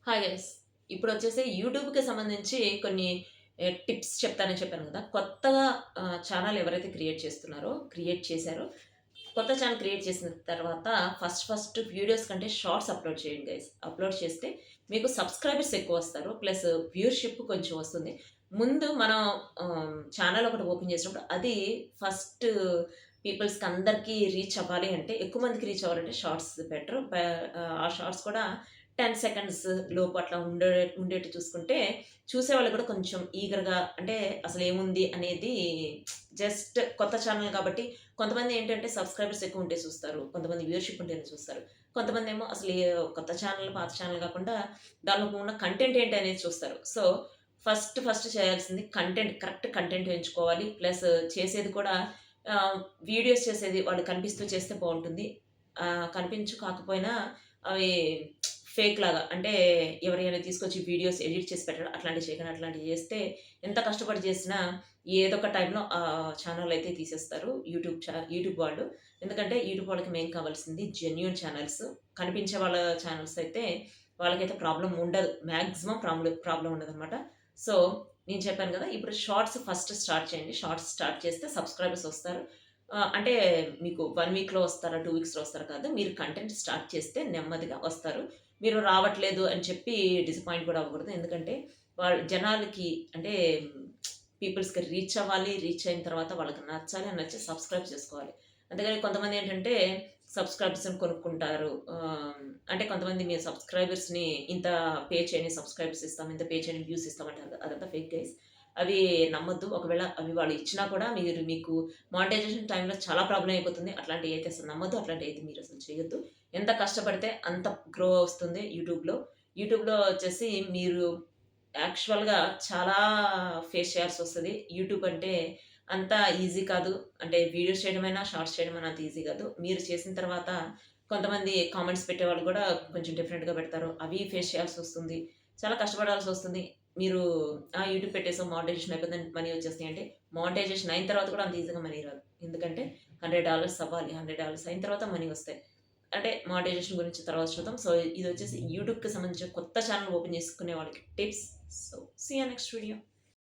Hi guys. ఇప్పుడొచ్చేసి యూట్యూబ్‌కి సంబంధించి కొన్ని టిప్స్ చెప్తానని చెప్పాను గదా! కొత్తగా ఛానెల్ ఎవరైతే క్రియేట్ చేశారో, కొత్త ఛానెల్ క్రియేట్ చేసిన తర్వాత ఫస్ట్ వీడియోస్ కంటే షార్ట్స్ అప్‌లోడ్ చేయండి గైస్. అప్‌లోడ్ చేస్తే మీకు సబ్‌స్క్రైబర్స్ ఎక్కువొస్తారు. ప్లస్ వ్యూవర్‌షిప్ కొంచెం వస్తుంది. ముందు మనం ఛానెల్ ఒకటి ఓపెన్ చేసినప్పుడు అది ఫస్ట్ పీపుల్స్‌కి అందరికి రీచ్ అవ్వాలి అంటే, ఎక్కువ మందికి రీచ్ అవ్వాలంటే షార్ట్స్ బెటర్. ఆ షార్ట్స్ కూడా 10 సెకండ్స్ లోపు అట్లా ఉండేట్టు చూసుకుంటే, చూసేవాళ్ళు కూడా కొంచెం ఈగర్‌గా అంటే అసలేముంది అనేది జస్ట్ కొత్త ఛానెల్ కాబట్టి కొంతమంది ఏంటంటే సబ్‌స్క్రైబర్స్ ఎక్కువుంటే చూస్తారు. కొంతమంది వ్యూవర్‌షిప్ ఉంటేనే చూస్తారు. కొంతమందేమో అసలు కొత్త ఛానెల్, పాత ఛానెల్ కాకుండా దానిలో ఉన్న కంటెంట్ ఏంటి అనేది చూస్తారు. సో, ఫస్ట్ చేయాల్సింది కరెక్ట్ కంటెంట్ ఎంచుకోవాలి. ప్లస్ చేసేది కూడా వీడియోస్ చేసేది వాళ్ళు కనిపిస్తూ చేస్తే బావుంటుంది. కాకపోయినా అవి ఫేక్ లాగా అంటే ఎవరైనా తీసుకొచ్చి వీడియోస్ ఎడిట్ చేసి పెట్టడం అట్లాంటివి చేయకండి. అట్లాంటివి చేస్తే ఎంత కష్టపడి చేసినా ఏదో ఒక టైంలో ఆ ఛానెల్ అయితే తీసేస్తారు యూట్యూబ్ వాళ్ళు. ఎందుకంటే యూట్యూబ్ వాళ్ళకి మెయిన్ కావాల్సింది జెన్యూన్ ఛానెల్స్. కనిపించే వాళ్ళ ఛానెల్స్ అయితే వాళ్ళకైతే ప్రాబ్లమ్ ఉండదు. మాక్సిమం ప్రాబ్లమ్ ఉండదనమాట. సో, నేను చెప్పాను గదా! ఇప్పుడు షార్ట్స్ ఫస్ట్ స్టార్ట్ చేయండి. షార్ట్స్ స్టార్ట్ చేస్తే సబ్‌స్క్రైబర్స్ వస్తారు. అంటే మీకు 1 వీక్‌లో వస్తారా? 2 వీక్స్‌లో వస్తారా కాదు. మీరు కంటెంట్ స్టార్ట్ చేస్తే నెమ్మదిగా వస్తారు. మీరు రావట్లేదు అని చెప్పి డిసప్పాయింట్ కూడా అవ్వకూడదు. ఎందుకంటే జనాలకి అంటే పీపుల్స్‌కి రీచ్ అవ్వాలి. రీచ్ అయిన తర్వాత వాళ్ళకి నచ్చాలి. నచ్చి సబ్‌స్క్రైబ్ చేసుకోవాలి. అంతేగాని కొంతమందేంటంటే సబ్‌స్క్రైబర్స్‌ని కొనుక్కుంటారు. అంటే కొంతమంది మీ సబ్‌స్క్రైబర్స్‌ని ఇంత పే చేయండి సబ్‌స్క్రైబర్స్ ఇస్తాం. ఇంత పే చేయండి వ్యూస్ ఇస్తాం అంటారు. అదంతా ఫేక్ గైస్. అవి నమ్మొద్దు. ఒకవేళ అవి వాళ్ళు ఇచ్చినా కూడా మీకు మానిటైజేషన్ టైమ్‌లో చాలా ప్రాబ్లమ్ అయిపోతుంది. అట్లాంటియైతే అసలు నమ్మొద్దు. అట్లాంటియైతే మీరసలు చేయొద్దు. ఎంత కష్టపడితే అంత గ్రో వస్తుంది యూట్యూబ్‌లో. యూట్యూబ్‌లో వచ్చేసి మీరు యాక్చువల్‌గా చాలా ఫేస్ చేయాల్సొస్తది. యూట్యూబ్ అంటే అంత ఈజీ కాదు. అంటే వీడియోస్ చేయడమైనా, షార్ట్స్ చేయడమైనా అంత ఈజీ కాదు. మీరు చేసిన తర్వాత కొంతమంది కామెంట్స్ పెట్టేవాళ్ళు కూడా కొంచెం డిఫరెంట్‌గా పెడతారు. అవి ఫేస్ చేయాల్సొస్తుంది. చాలా కష్టపడాల్సొస్తుంది. మీరు యూట్యూబ్ పెట్టేసాం మానిటైజేషన్ అయిపోయిందని మనీ వచ్చేస్తాయి అంటే, మానిటైజేషన్ అయిన తర్వాత కూడా అంత ఈజీగా మనీ రాదు. ఎందుకంటే $100 అవ్వాలి. $100 అయిన తర్వాత మనీ వస్తాయి. అంటే మానిటైజేషన్ గురించి తర్వాత చూద్దాం. సో, ఇదొచ్చేసి యూట్యూబ్‌కి సంబంధించిన కొత్త ఛానెల్ ఓపెన్ చేసుకునే వాళ్ళకి tips. So, see you next video.